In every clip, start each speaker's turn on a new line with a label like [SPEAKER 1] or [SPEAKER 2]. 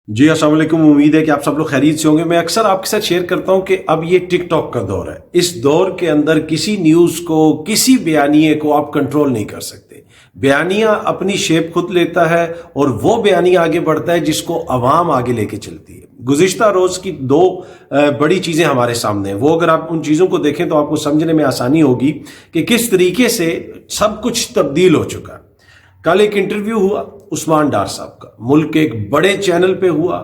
[SPEAKER 1] جی अस्सलाम वालेकुम। उम्मीद है कि आप सब लोग खैरियत से होंगे। मैं अक्सर आपके साथ शेयर करता हूं कि अब ये टिकटॉक का दौर है। इस दौर के अंदर किसी न्यूज को, किसी बयानिए को आप कंट्रोल नहीं कर सकते। बयानिया अपनी शेप खुद लेता है और वो बयानिया आगे बढ़ता है जिसको अवाम आगे लेके चलती है। गुज़िश्ता रोज की दो बड़ी चीजें हमारे सामने हैं। वो अगर आप उन चीजों को देखें तो आपको समझने में आसानी होगी कि किस तरीके से सब कुछ तब्दील हो चुका है। कल एक इंटरव्यू हुआ उस्मान डार साहब का, मुल्क के एक बड़े चैनल पे हुआ।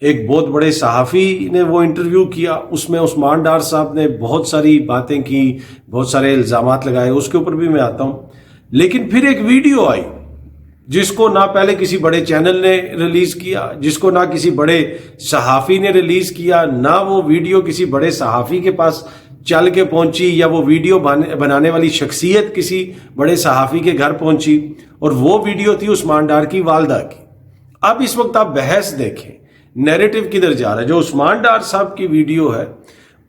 [SPEAKER 1] एक बहुत बड़े सहाफ़ी ने वो इंटरव्यू किया। उसमें उस्मान डार साहब ने बहुत सारी बातें की, बहुत सारे इल्ज़ामात लगाए, उसके ऊपर भी मैं आता हूँ। लेकिन फिर एक वीडियो आई जिसको ना पहले किसी बड़े चैनल ने रिलीज किया, जिसको ना किसी बड़े सहाफ़ी ने रिलीज किया, ना वो वीडियो किसी बड़े सहाफ़ी के पास चल के पहुंची या वो वीडियो बनाने वाली शख्सियत किसी बड़े सहाफ़ी के घर पहुंची। और वो वीडियो थी उस्मान डार की वालदा की। अब इस वक्त आप बहस देखें, नैरेटिव किधर जा रहा है। जो उस्मान डार साहब की वीडियो है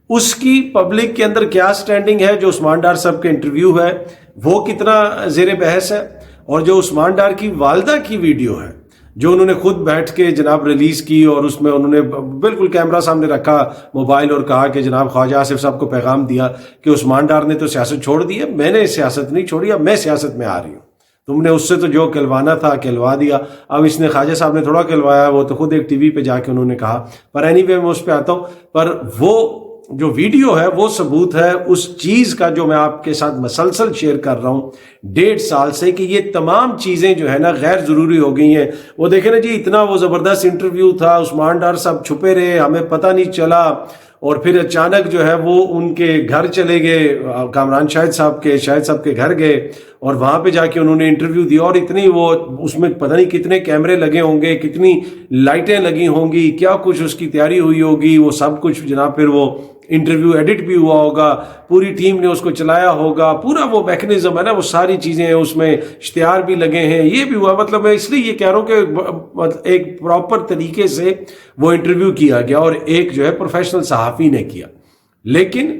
[SPEAKER 1] उसकी पब्लिक के अंदर क्या स्टैंडिंग है, जो उस्मान डार साहब का इंटरव्यू है वो कितना जेर बहस है, और जो उस्मान डार की वालदा की वीडियो है जो उन्होंने खुद बैठ के जनाब रिलीज की, और उसमें उन्होंने बिल्कुल कैमरा सामने रखा मोबाइल और कहा कि जनाब ख्वाजा आसिफ साहब को पैगाम दिया कि उस्मान डार ने तो सियासत छोड़ दी है, मैंने सियासत नहीं छोड़ी, अब मैं सियासत में आ रही हूँ। तुमने उससे तो जो कहलवाना था कहलवा दिया। अब इसने ख्वाजा साहब ने थोड़ा कहलवाया, वो तो खुद एक टीवी पे जाके उन्होंने कहा। पर एनीवे मैं उस पर आता हूँ। पर वो जो वीडियो है वो सबूत है उस चीज का जो मैं आपके साथ मसलसल शेयर कर रहा हूं 1.5 साल से, कि ये तमाम चीजें जो है ना गैर जरूरी हो गई हैं। वो देखे ना जी, इतना वो जबरदस्त इंटरव्यू था, उस्मान डार साहब छुपे रहे, हमें पता नहीं चला, और फिर अचानक जो है वो उनके घर चले गए, कामरान शाहिद साहब के घर गए और वहां पे जाके उन्होंने इंटरव्यू दिया। और इतनी वो उसमें पता नहीं कितने कैमरे लगे होंगे, कितनी लाइटें लगी होंगी, क्या कुछ उसकी तैयारी हुई होगी, वो सब कुछ जनाब। फिर वो इंटरव्यू एडिट भी हुआ होगा, पूरी टीम ने उसको चलाया होगा, पूरा वो मैकेनिज्म है ना, वो सारी चीजें हैं उसमें, इश्तिहार भी लगे हैं, ये भी हुआ। मतलब मैं इसलिए ये कह रहा हूं कि एक प्रॉपर तरीके से वो इंटरव्यू किया गया और एक जो है प्रोफेशनल सहाफी ने किया। लेकिन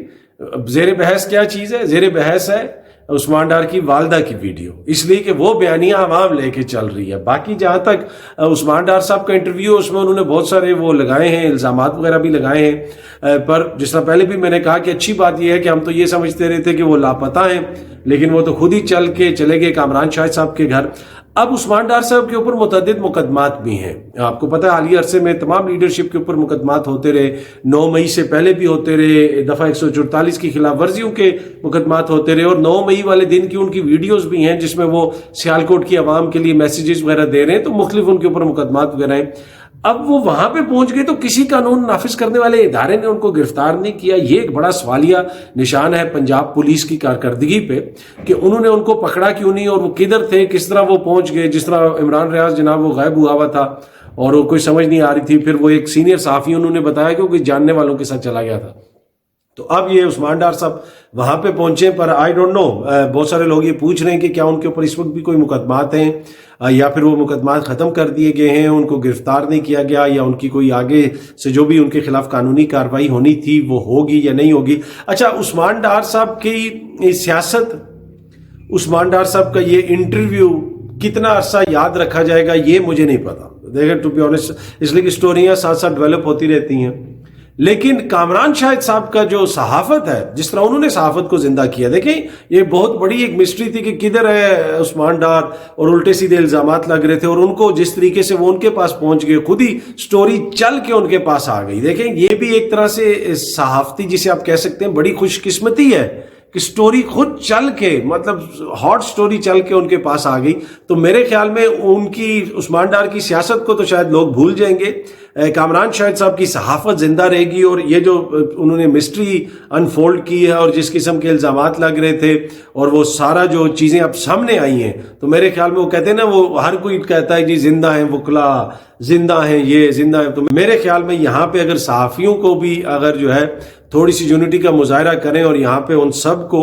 [SPEAKER 1] जेर बहस क्या चीज है? जेर बहस है उस्मान डार की वालदा की वीडियो, इसलिए कि वो बयानियां आवाम लेके चल रही है। बाकी जहां तक उस्मान डार साहब का इंटरव्यू, उसमें उन्होंने बहुत सारे वो लगाए हैं, इल्जामात वगैरह भी लगाए हैं। पर जिस तरह पहले भी मैंने कहा कि अच्छी बात यह है कि हम तो ये समझते रहे थे कि वो लापता हैं, लेकिन वो तो खुद ही चल के चले गए कामरान शाहिद साहब के घर। अब उस्मान डार साहब के ऊपर मुतअद्दिद मुकदमात भी हैं। आपको पता है हालिया अरसे में तमाम लीडरशिप के ऊपर मुकदमात होते रहे, 9 मई से पहले भी होते रहे, दफा 144 की खिलाफ वर्जियों के मुकदमात होते रहे, और 9 मई वाले दिन की उनकी वीडियोस भी हैं जिसमें वो सियालकोट की आवाम के लिए मैसेजेस वगैरह दे रहे हैं, तो मुख्तलिफ उनके ऊपर मुकदमात वगैरह हैं। अब वो वहां पे पहुंच गए तो किसी कानून नाफिज करने वाले इदारे ने उनको गिरफ्तार नहीं किया। ये एक बड़ा सवालिया निशान है पंजाब पुलिस की कारकर्दगी पे कि उन्होंने उनको पकड़ा क्यों नहीं, और वो किधर थे, किस तरह वो पहुंच गए। जिस तरह इमरान रियाज जनाब वो गायब हुआ था और वो कोई समझ नहीं आ रही थी, फिर वो एक सीनियर सहाफी उन्होंने बताया कि वो कोई जानने वालों के साथ चला गया था। तो अब ये उस्मान डार साहब वहां पे पहुंचे, पर आई डोंट नो, बहुत सारे लोग ये पूछ रहे हैं कि क्या उनके ऊपर इस वक्त भी कोई मुकदमात हैं या फिर वो मुकदमात खत्म कर दिए गए हैं, उनको गिरफ्तार नहीं किया गया, या उनकी कोई आगे से जो भी उनके खिलाफ कानूनी कार्रवाई होनी थी वो होगी या नहीं होगी। अच्छा, उस्मान डार साहब की सियासत, उस्मान डार साहब का ये इंटरव्यू कितना अरसा याद रखा जाएगा ये मुझे नहीं पता, देखिए टू बी ऑनेस्ट, इसलिए कि स्टोरियां साथ साथ डेवलप होती रहती हैं। लेकिन कामरान शाहिद साहब का जो सहाफत है, जिस तरह उन्होंने सहाफत को जिंदा किया, देखें ये बहुत बड़ी एक मिस्ट्री थी कि किधर है उस्मान डार, और उल्टे सीधे इल्जामात लग रहे थे, और उनको जिस तरीके से वो उनके पास पहुंच गए, खुद ही स्टोरी चल के उनके पास आ गई। देखें ये भी एक तरह से सहाफती जिसे आप कह सकते हैं बड़ी खुशकिस्मती है कि स्टोरी खुद चल के, मतलब हॉट स्टोरी चल के उनके पास आ गई। तो मेरे ख्याल में उनकी, उस्मान डार की सियासत को तो शायद लोग भूल जाएंगे, कामरान शाहिद साहब की सहाफत जिंदा रहेगी। और ये जो उन्होंने मिस्ट्री अनफोल्ड की है और जिस किस्म के इल्जामात लग रहे थे, और वो सारा जो चीजें अब सामने आई हैं, तो मेरे ख्याल में वो कहते हैं ना, वो हर कोई कहता है जी जिंदा है वकला, जिंदा है ये, जिंदा है। तो मेरे ख्याल में यहाँ पे अगर सहाफियों को भी अगर जो है थोड़ी सी यूनिटी का मुजाहरा करें, और यहाँ पे उन सब को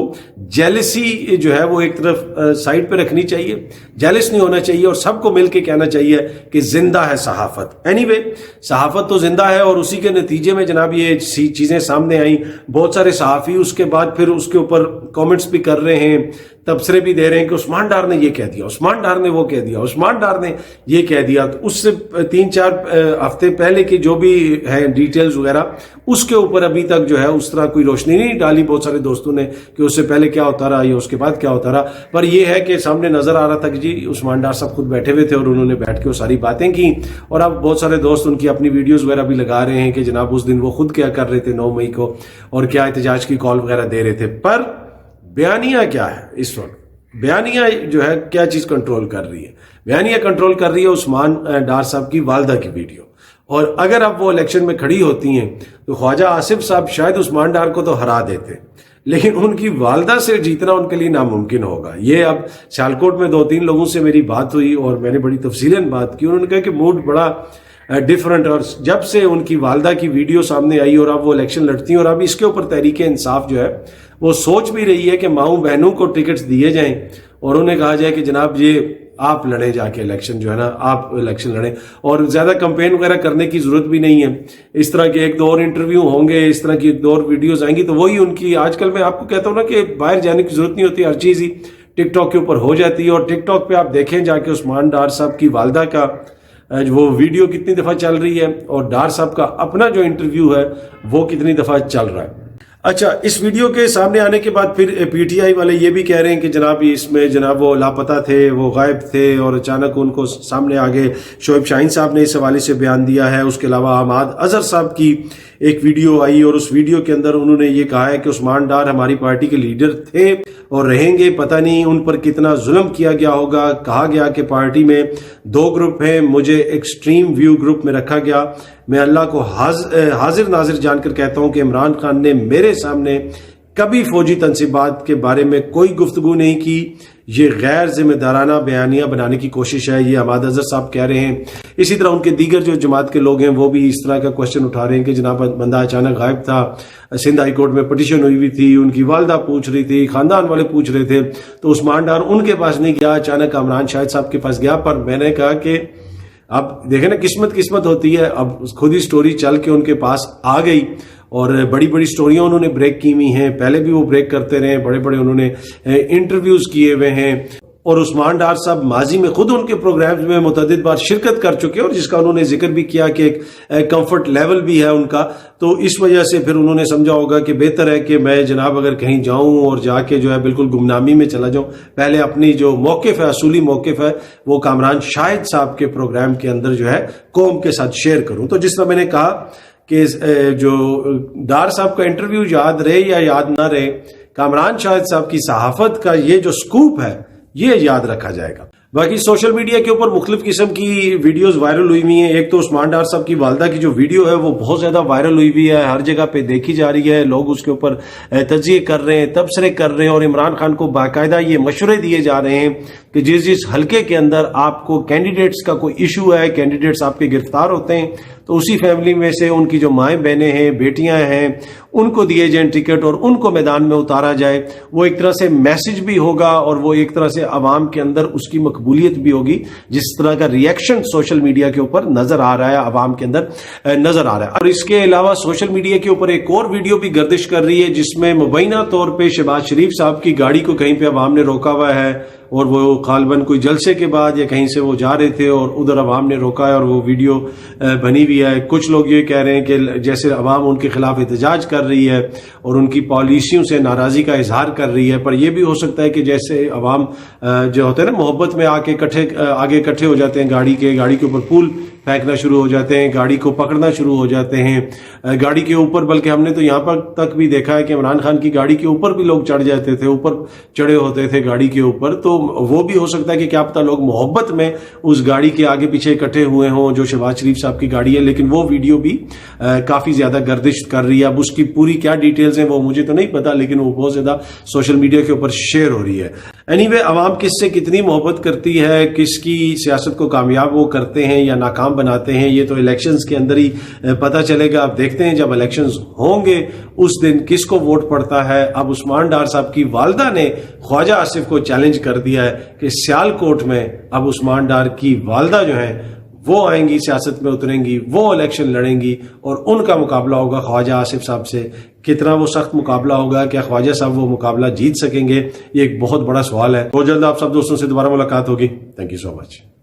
[SPEAKER 1] जेलसी जो है वो एक तरफ साइड पे रखनी चाहिए, जेलस नहीं होना चाहिए, और सबको मिलके कहना चाहिए कि जिंदा है सहाफत। एनीवे, सहाफत तो जिंदा है, और उसी के नतीजे में जनाब ये चीजें सामने आई। बहुत सारे सहाफी उसके बाद फिर उसके ऊपर कमेंट्स भी कर रहे हैं, तबसरे भी दे रहे हैं कि उस्मान डार ने ये कह दिया, उस्मान डार ने वो कह दिया, उस्मान डार ने ये कह दिया। तो उससे 3-4 हफ्ते पहले की जो भी है डिटेल्स वगैरह, उसके ऊपर अभी तक जो है उस तरह कोई रोशनी नहीं डाली बहुत सारे दोस्तों ने कि उससे पहले क्या होता रहा या उसके बाद क्या होता रहा। पर यह है कि सामने नजर आ रहा था कि जी उस्मान डार साहब खुद बैठे हुए थे और उन्होंने बैठ के वो सारी बातें की। और अब बहुत सारे दोस्त उनकी अपनी वीडियोस वगैरह भी लगा रहे हैं कि जनाब उस दिन वो खुद क्या कर रहे थे 9 मई को और क्या एहतजाज की कॉल वगैरह दे रहे थे। पर बयानिया क्या है इस वक्त, बयानिया जो है क्या चीज कंट्रोल कर रही है? बयानिया कंट्रोल कर रही है उस्मान डार साहब की वालदा की वीडियो। और अगर अब वो इलेक्शन में खड़ी होती हैं तो ख्वाजा आसिफ साहब शायद उस्मान डार को तो हरा देते, लेकिन उनकी वालदा से जीतना उनके लिए नामुमकिन होगा। ये अब सियालकोट में 2-3 लोगों से मेरी बात हुई और मैंने बड़ी तफसीलन बात की। उन्होंने कहा कि मूड बड़ा डिफरेंट, और जब से उनकी वालदा की वीडियो सामने आई और अब वो इलेक्शन लड़ती हैं और अब इसके ऊपर तहरीक इंसाफ जो है वो सोच भी रही है कि माऊं बहनों को टिकट्स दिए जाएं और उन्हें कहा जाए कि जनाब ये आप लड़े जाके इलेक्शन जो है ना, आप इलेक्शन लड़ें और ज्यादा कैंपेन वगैरह करने की जरूरत भी नहीं है। इस तरह के 1-2 और इंटरव्यू होंगे, इस तरह की 1-2 और वीडियोज आएंगी तो वही उनकी, आजकल मैं आपको कहता हूं ना कि बाहर जाने की जरूरत नहीं होती, हर चीज ही टिकटॉक के ऊपर हो जाती है। और टिकटॉक पे आप देखें जाके उस्मान डार साहब की वालदा का वो वीडियो कितनी दफा चल रही है और डार साहब का अपना जो इंटरव्यू है वो कितनी दफा चल रहा है। अच्छा, इस वीडियो के सामने आने के बाद फिर पीटीआई वाले ये भी कह रहे हैं कि जनाब इसमें जनाब वो लापता थे, वो गायब थे और अचानक उनको सामने आ गए। शोएब शाहीन साहब ने इस हवाले से बयान दिया है। उसके अलावा अहमद अजहर साहब की एक वीडियो आई और उस वीडियो के अंदर उन्होंने ये कहा है कि उस्मान डार हमारी पार्टी के लीडर थे और रहेंगे, पता नहीं उन पर कितना जुल्म किया गया होगा। कहा गया कि पार्टी में 2 ग्रुप हैं, मुझे एक्सट्रीम व्यू ग्रुप में रखा गया। मैं अल्लाह को हाजिर नाजिर जानकर कहता हूं कि इमरान खान ने मेरे सामने कभी फौजी तनसीबात के बारे में कोई गुफ्तगू नहीं की। ये गैर जिम्मेदाराना बयानिया बनाने की कोशिश है, ये अहमद अजहर साहब कह रहे हैं। इसी तरह उनके दीगर जो जमात के लोग हैं वो भी इस तरह का क्वेश्चन उठा रहे हैं कि जनाब बंदा अचानक गायब था, सिंध हाई कोर्ट में पिटीशन हुई हुई थी, उनकी वालदा पूछ रही थी, खानदान वाले पूछ रहे थे, तो उस्मान डार उनके पास नहीं गया, अचानक इमरान शाहिद साहब के पास गया। पर मैंने कहा कि अब देखें ना, किस्मत होती है। अब खुद ही स्टोरी चल के उनके पास आ गई और बड़ी बड़ी स्टोरियां उन्होंने ब्रेक की हुई हैं, पहले भी वो ब्रेक करते रहे, बड़े बड़े उन्होंने इंटरव्यूज किए हुए हैं। और उस्मान डार साहब माजी में खुद उनके प्रोग्राम्स में मुतअद्दिद बार शिरकत कर चुके हैं और जिसका उन्होंने जिक्र भी किया कि एक कंफर्ट लेवल भी है उनका। तो इस वजह से फिर उन्होंने समझा होगा कि बेहतर है कि मैं जनाब अगर कहीं जाऊं और जाके जो है बिल्कुल गुमनामी में चला जाऊं, पहले अपनी जो मौक़िफ़ है, असूली मौक़िफ़ है, वो कामरान शाहिद साहब के प्रोग्राम के अंदर जो है कौम के साथ शेयर करूं। तो जिस तरह मैंने कहा कि जो डार साहब का इंटरव्यू याद रहे या याद ना रहे, कामरान शाहिद साहब की सहाफत का ये जो स्कूप है ये याद रखा जाएगा। बाकी सोशल मीडिया के ऊपर मुख्तलिफ किस्म की वीडियोस वायरल हुई हुई हैं। एक तो उस्मान डार साहब की वालदा की जो वीडियो है वो बहुत ज्यादा वायरल हुई हुई है, हर जगह पे देखी जा रही है, लोग उसके ऊपर तजिए कर रहे हैं, तबसरे कर रहे हैं और इमरान खान को बाकायदा ये मशवरे दिए जा रहे हैं कि जिस जिस हल्के के अंदर आपको कैंडिडेट्स का कोई इशू है, कैंडिडेट्स आपके गिरफ्तार होते हैं, तो उसी फैमिली में से उनकी जो माएँ बहनें हैं, बेटियां हैं, उनको दिए जाए टिकट और उनको मैदान में उतारा जाए। वो एक तरह से मैसेज भी होगा और वो एक तरह से अवाम के अंदर उसकी मकबूलियत भी होगी। जिस तरह का रिएक्शन सोशल मीडिया के ऊपर नजर आ रहा है, अवाम के अंदर नजर आ रहा है। और इसके अलावा सोशल मीडिया के ऊपर एक और वीडियो भी गर्दिश कर रही है जिसमें मुबैना तौर पर शहबाज शरीफ साहब की गाड़ी को कहीं पे अवाम ने रोका हुआ है और वो गालिबन कोई जलसे के बाद या कहीं से वो जा रहे थे और उधर अवाम ने रोका है और वो वीडियो बनी हुई है। कुछ लोग ये कह रहे हैं कि जैसे अवाम उनके खिलाफ एहतजाज कर रही है और उनकी पॉलिसियों से नाराजगी का इजहार कर रही है। पर यह भी हो सकता है कि जैसे अवाम जो होते हैं ना, मोहब्बत में आगे इकट्ठे हो जाते हैं, गाड़ी के ऊपर फूल फेंकना शुरू हो जाते हैं, गाड़ी को पकड़ना शुरू हो जाते हैं, गाड़ी के ऊपर, बल्कि हमने तो यहाँ पर तक भी देखा है कि इमरान खान की गाड़ी के ऊपर भी लोग चढ़ जाते थे, ऊपर चढ़े होते थे गाड़ी के ऊपर। तो वो भी हो सकता है कि क्या पता लोग मोहब्बत में उस गाड़ी के आगे पीछे इकट्ठे हुए हों जो शहबाज शरीफ साहब की गाड़ी है। लेकिन वो वीडियो भी काफी ज्यादा गर्दिश कर रही है। अब उसकी पूरी क्या डिटेल्स हैं वो मुझे तो नहीं पता, लेकिन वो बहुत ज्यादा सोशल मीडिया के ऊपर शेयर हो रही है। एनीवे, अवाम किससे कितनी मोहब्बत करती है, किसकी सियासत को कामयाब वो करते हैं या नाकाम बनाते हैं, ये तो इलेक्शंस के अंदर ही पता चलेगा। अब देखते हैं जब इलेक्शंस होंगे उस दिन किसको वोट पड़ता है। अब उस्मान डार साहब की वालदा ने ख्वाजा आसिफ को चैलेंज कर दिया है कि सियालकोट में अब उस्मान डार की वालदा जो है وہ آئیں گی, سیاست میں اتریں گی, وہ الیکشن لڑیں گی اور ان کا مقابلہ ہوگا خواجہ آصف صاحب سے. کتنا وہ سخت مقابلہ ہوگا, کیا خواجہ صاحب وہ مقابلہ جیت سکیں گے, یہ ایک بہت بڑا سوال ہے. بہت جلد آپ سب دوستوں سے دوبارہ ملاقات ہوگی. Thank you so much.